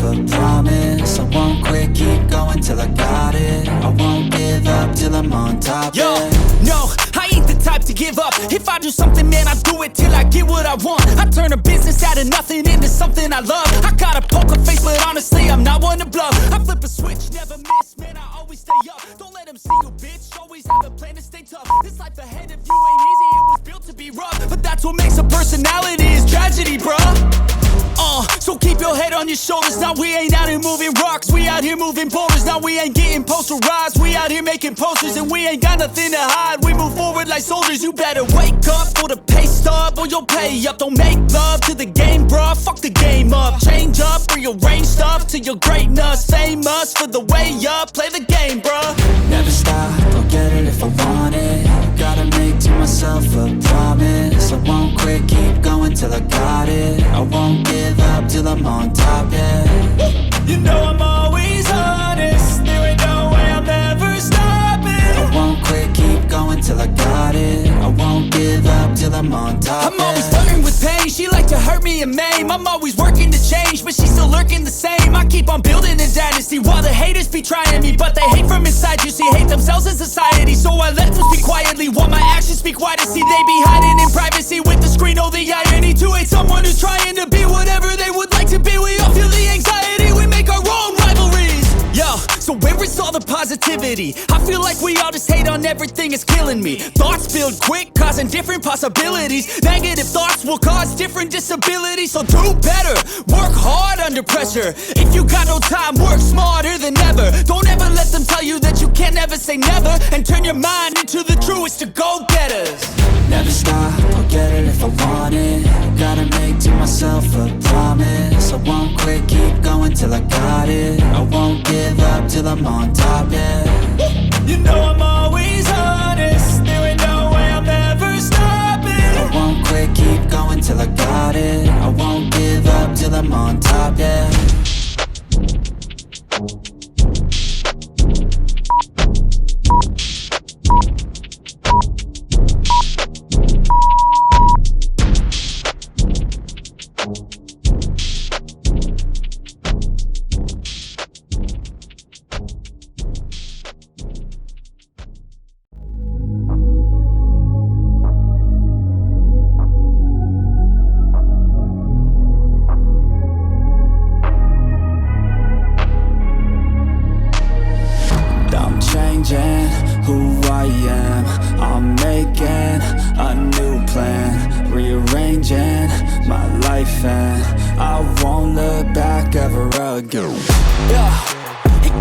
a promise. I won't quit, keep going till I got it. I won't give up till I'm on top. Yo, no, I ain't the type to give up. If I do something, man, I do it till I get what I want. I turn a business out of nothing into something I love. I got a poker face, but honestly, I'm not one to bluff. I flip a switch, never miss, man, I always stay up. Don't let them see you, bitch, always have a plan to stay tough. This life ahead of you ain't easy, it was built to be rough. But that's what makes a personality, is tragedy, bruh. So keep your head on your shoulders. Now we ain't out here moving rocks, we out here moving boulders. Now we ain't getting posterized, we out here making posters. And we ain't got nothing to hide, we move forward like soldiers. You better wake up for the pay stub, or you'll pay up. Don't make love to the game, bruh, fuck the game up. Change up, rearrange stuff to your greatness. Famous for the way up, play the game, bruh. Never stop, I'll get it if I want it. Gotta make to myself a promise. I won't quit, keep going till I got it. I won't give up till I'm on top, yeah. You know I'm always honest, there ain't no way I'm ever stopping. I won't quit, keep going till I got it. I won't give up till I'm on top, I'm always flirting with pain, she like to hurt me and maim. I'm always working to change, but she's still lurking the same. I keep on building a dynasty while the haters be trying me. But they hate from inside, you see, hate themselves in society. So I let them speak quietly while my actions speak wider. See, they be hiding in privacy with the screen. Oh, the irony to hate someone who's trying to be whatever they would like to be. We all feel the anxiety, we make our own rivalries. Yo, so where is all the positivity? I feel like we all just hate on everything, it's killing me. Thoughts build quick, causing different possibilities. Negative thoughts will cause different disabilities. So do better, work hard under pressure. If you got no time, work smarter than ever. Don't ever let them tell you that you can't ever say never. And turn your mind into the truest of go-getters. Never stop, I'll get it if I want it. Gotta make to myself a promise. I won't quit, keep going till I got it. I won't give up till I'm on top, yeah. You know I'm always honest, there ain't no way I'm ever stopping. I won't quit, keep going till I got it. I won't give up till I'm on top, yeah. Who I am, I'm making a new plan, rearranging my life, and I won't look back ever again. Yeah,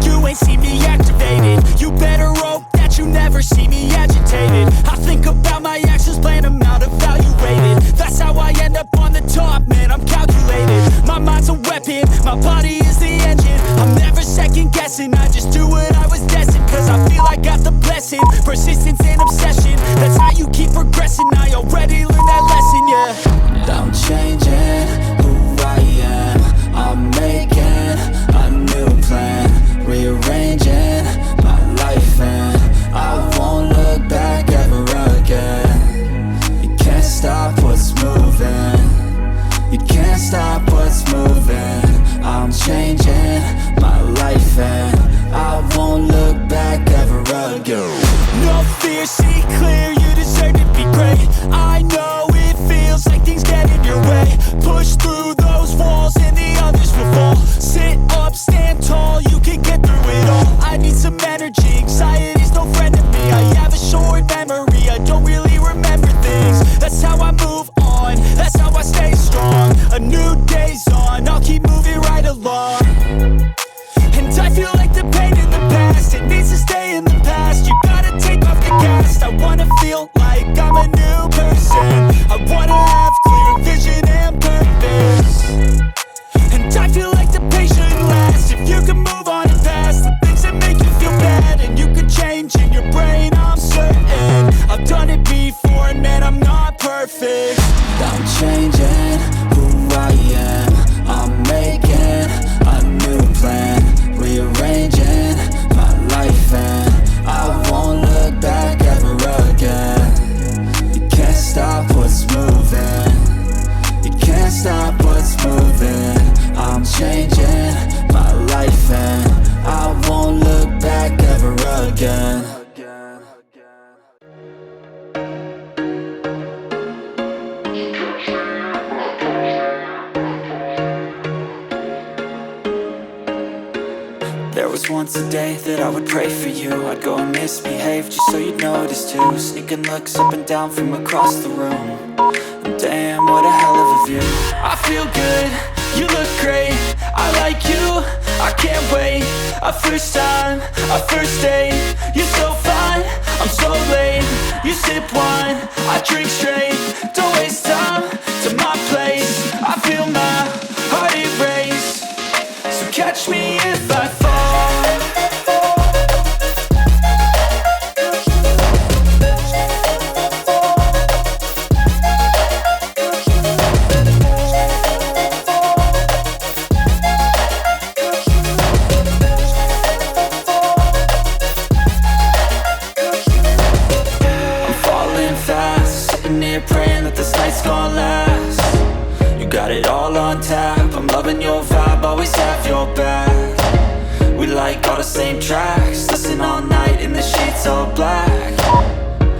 you ain't see me activated. You better hope that you never see me agitated. I think about my actions, plan them out, evaluated. That's how I end up on the top, man, I'm calculated. My mind's a weapon, my body is the engine. I'm never second guessing, I just do what I was destined. Cause I feel I got the blessing, persistence and obsession. That's how you keep progressing, I already learned that lesson, yeah. I'm changing who I am, I'm making a new plan, rearranging my life, and I won't look back ever again. You can't stop what's moving, you can't stop what's moving. I'm changing my life, and I won't look back ever again. No fear, see clear, you deserve to be great. I know it feels like things get in your way. Push through those walls and the others will fall. Sit up, stand tall, you can get through it all. I need some energy, anxiety's no friend to me. I have a short memory, I don't really remember things. That's how I move on, that's how I stay strong. A new day's on, I'll keep moving right along. And I feel like the pain in the past, it needs to stay in the past. You gotta take off the cast. I wanna feel like I'm a new person. I wanna have clear vision and purpose. There was once a day that I would pray for you. I'd go and misbehave just so you'd notice too. Sneaking looks up and down from across the room. And damn, what a hell of a view. I feel good, you look great, I like you, I can't wait. A first time, a first date. You're so fine, I'm so late. You sip wine, I drink straight. Don't waste time to my place. I feel my heart erase. So catch me if I fall. Praying that this night's gonna last. You got it all on tap, I'm loving your vibe, always have your back. We like all the same tracks, listen all night in the sheets all black.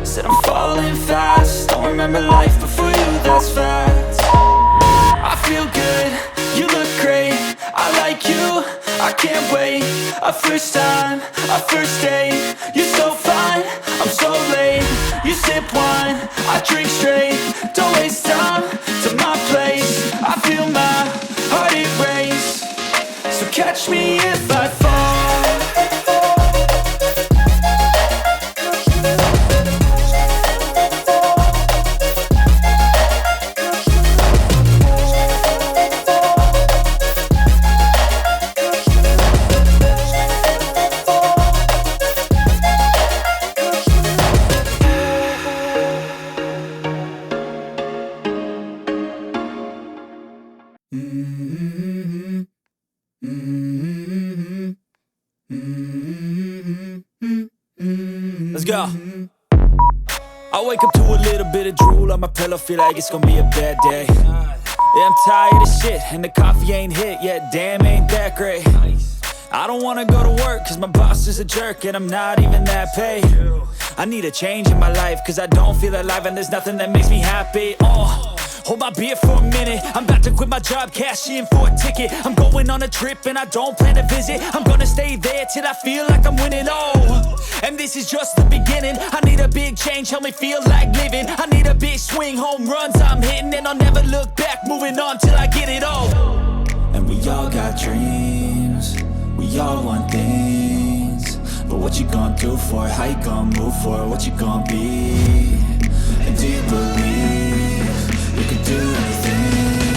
Said I'm falling fast, don't remember life before you, that's facts. I feel good, you look great, I like you, I can't wait. A first time, a first date. You're so fine, I'm so late. You sip wine, I drink straight. Don't waste time to my place. I feel my heart erase. So catch me if I fall. Let's go. I wake up to a little bit of drool on my pillow, feel like it's gonna be a bad day. Yeah, I'm tired of shit, and the coffee ain't hit yet, damn, ain't that great. I don't wanna go to work, cause my boss is a jerk, and I'm not even that paid. I need a change in my life, cause I don't feel alive, and there's nothing that makes me happy. Hold my beer for a minute, I'm about to quit my job, cash in for a ticket. I'm going on a trip and I don't plan to visit. I'm gonna stay there till I feel like I'm winning, and this is just the beginning. I need a big change, help me feel like living. I need a big swing, home runs I'm hitting. And I'll never look back, moving on till I get it all. And we all got dreams, we all want things. But what you gonna do for it, how you gonna move for it, what you gonna be? And do you believe you can do anything?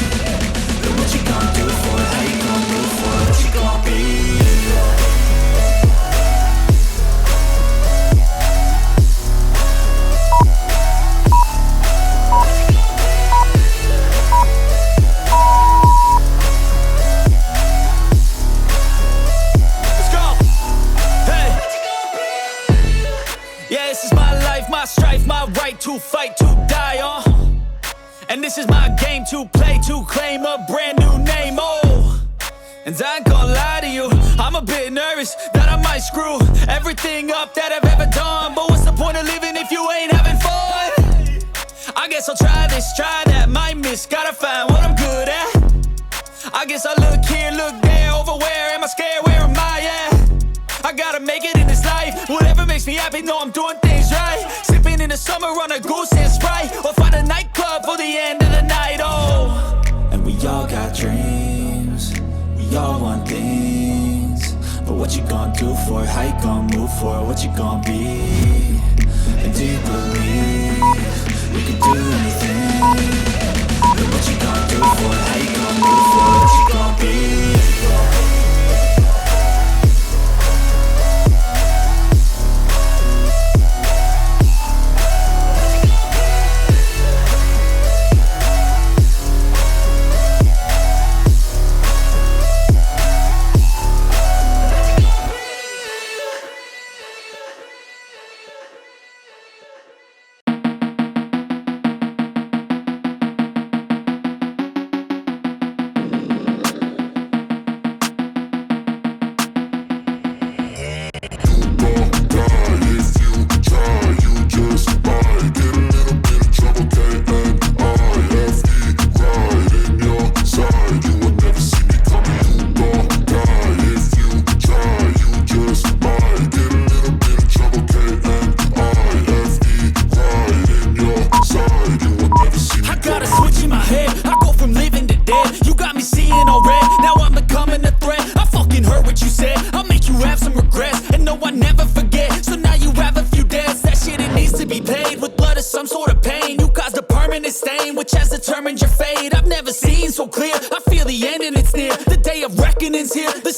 But what you gonna do for it, how you gonna move for it, what you gonna be? My strife, my right to fight, to die on. And this is my game to play, to claim a brand new name, And I ain't gonna lie to you, I'm a bit nervous that I might screw everything up that I've ever done. But what's the point of living if you ain't having fun? I guess I'll try this, try that, might miss, gotta find what I'm good at. I guess I look here, look there, over where am I scared, where am I at? I gotta make it in this life, whatever makes me happy, know I'm doing things right. Sipping in the summer on a goose and Sprite, or find a nightclub for the end of the night, And we all got dreams, we all want things. But what you gonna do for it, how you gonna move for it, what you gonna be? And do you believe you can do anything? But what you gonna do for it, how you gonna move for it, what you gonna be?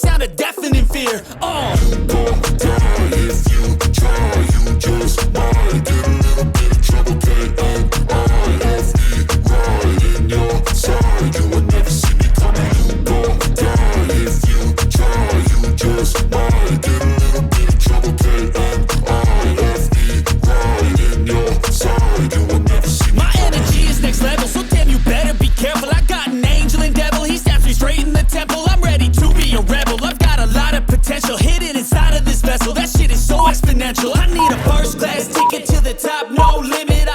sound of deafening fear. You gon' die if you try. You just might get a little bit of trouble. K-N-I-F-E, right in your side. You will never see me coming. You gon' die if you try. You just might get a little bit of trouble. K-N-I-F-E, right in your side. You will never see me My coming. energy is next level, so damn you better be careful. I got an angel and devil, he stabs me straight in the temple. I'm ready to be a rebel, I've got a lot of potential hidden inside of this vessel. That shit is so exponential. I need a first class ticket to the top, no limit.